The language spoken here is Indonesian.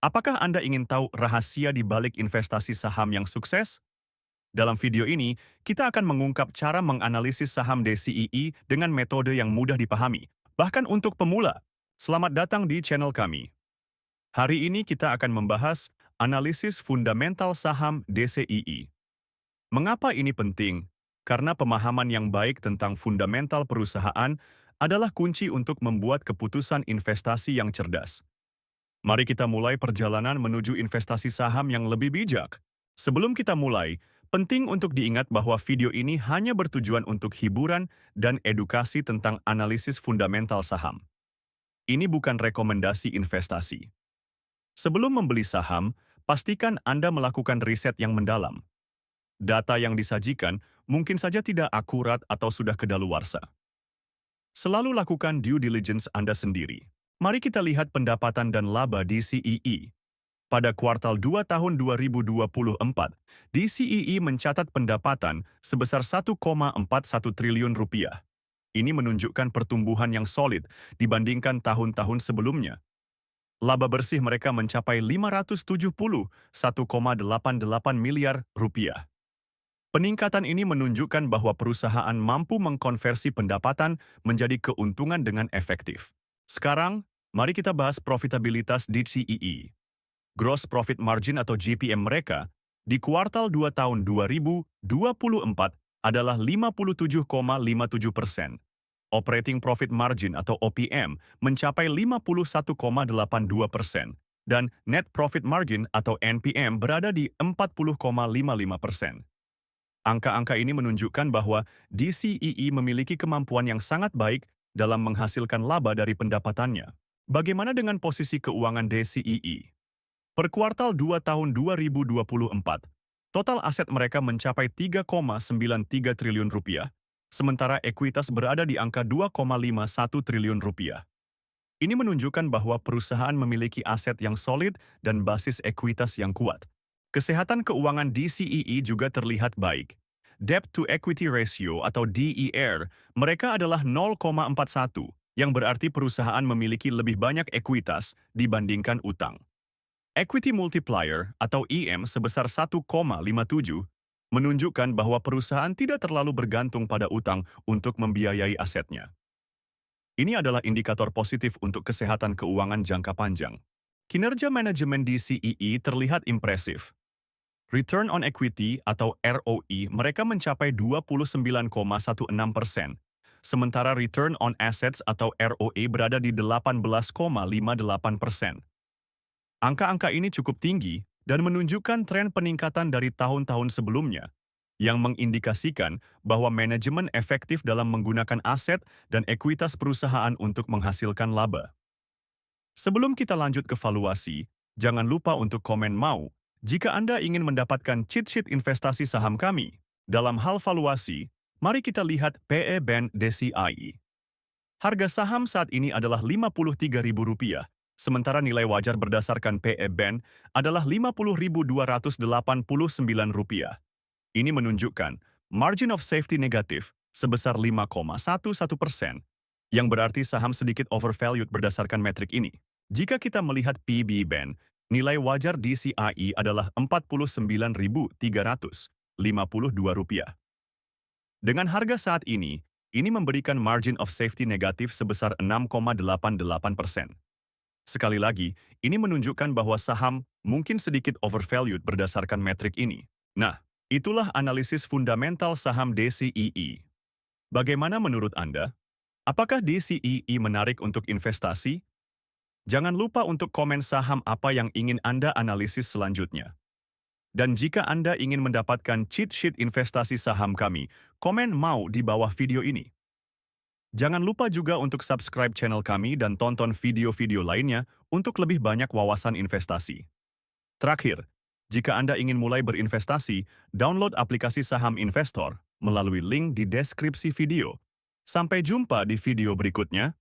Apakah Anda ingin tahu rahasia di balik investasi saham yang sukses? Dalam video ini, kita akan mengungkap cara menganalisis saham DCII dengan metode yang mudah dipahami, bahkan untuk pemula. Selamat datang di channel kami. Hari ini kita akan membahas analisis fundamental saham DCII. Mengapa ini penting? Karena pemahaman yang baik tentang fundamental perusahaan adalah kunci untuk membuat keputusan investasi yang cerdas. Mari kita mulai perjalanan menuju investasi saham yang lebih bijak. Sebelum kita mulai, penting untuk diingat bahwa video ini hanya bertujuan untuk hiburan dan edukasi tentang analisis fundamental saham. Ini bukan rekomendasi investasi. Sebelum membeli saham, pastikan Anda melakukan riset yang mendalam. Data yang disajikan mungkin saja tidak akurat atau sudah kedaluarsa. Selalu lakukan due diligence Anda sendiri. Mari kita lihat pendapatan dan laba DCII. Pada kuartal 2 tahun 2024, DCII mencatat pendapatan sebesar 1,41 triliun rupiah. Ini menunjukkan pertumbuhan yang solid dibandingkan tahun-tahun sebelumnya. Laba bersih mereka mencapai 571,88 miliar rupiah. Peningkatan ini menunjukkan bahwa perusahaan mampu mengkonversi pendapatan menjadi keuntungan dengan efektif. Sekarang, mari kita bahas profitabilitas DCII. Gross Profit Margin atau GPM mereka di kuartal 2 tahun 2024 adalah 57,57%. Operating Profit Margin atau OPM mencapai 51,82%. Dan Net Profit Margin atau NPM berada di 40,55%. Angka-angka ini menunjukkan bahwa DCII memiliki kemampuan yang sangat baik dalam menghasilkan laba dari pendapatannya. Bagaimana dengan posisi keuangan DCII? Per kuartal 2 tahun 2024, total aset mereka mencapai 3,93 triliun rupiah, sementara ekuitas berada di angka 2,51 triliun rupiah. Ini menunjukkan bahwa perusahaan memiliki aset yang solid dan basis ekuitas yang kuat. Kesehatan keuangan DCII juga terlihat baik. Debt to Equity Ratio atau DER mereka adalah 0,41, yang berarti perusahaan memiliki lebih banyak ekuitas dibandingkan utang. Equity Multiplier atau EM sebesar 1,57 menunjukkan bahwa perusahaan tidak terlalu bergantung pada utang untuk membiayai asetnya. Ini adalah indikator positif untuk kesehatan keuangan jangka panjang. Kinerja manajemen DCII terlihat impresif. Return on Equity atau ROE mereka mencapai 29,16%, sementara Return on Assets atau ROE berada di 18,58%. Angka-angka ini cukup tinggi dan menunjukkan tren peningkatan dari tahun-tahun sebelumnya, yang mengindikasikan bahwa manajemen efektif dalam menggunakan aset dan ekuitas perusahaan untuk menghasilkan laba. Sebelum kita lanjut ke valuasi, jangan lupa untuk komen mau jika Anda ingin mendapatkan cheat sheet investasi saham kami. Dalam hal valuasi, mari kita lihat PE Band DCII. Harga saham saat ini adalah Rp53.000, sementara nilai wajar berdasarkan PE Band adalah Rp50.289. Ini menunjukkan margin of safety negatif sebesar 5,11%, yang berarti saham sedikit overvalued berdasarkan metrik ini. Jika kita melihat PB Band, nilai wajar DCII adalah Rp43.352. Dengan harga saat ini memberikan margin of safety negatif sebesar 6,88%. Sekali lagi, ini menunjukkan bahwa saham mungkin sedikit overvalued berdasarkan metrik ini. Nah, itulah analisis fundamental saham DCII. Bagaimana menurut Anda? Apakah DCII menarik untuk investasi? Jangan lupa untuk komen saham apa yang ingin Anda analisis selanjutnya. Dan jika Anda ingin mendapatkan cheat sheet investasi saham kami, komen mau di bawah video ini. Jangan lupa juga untuk subscribe channel kami dan tonton video-video lainnya untuk lebih banyak wawasan investasi. Terakhir, jika Anda ingin mulai berinvestasi, download aplikasi Saham Investor melalui link di deskripsi video. Sampai jumpa di video berikutnya.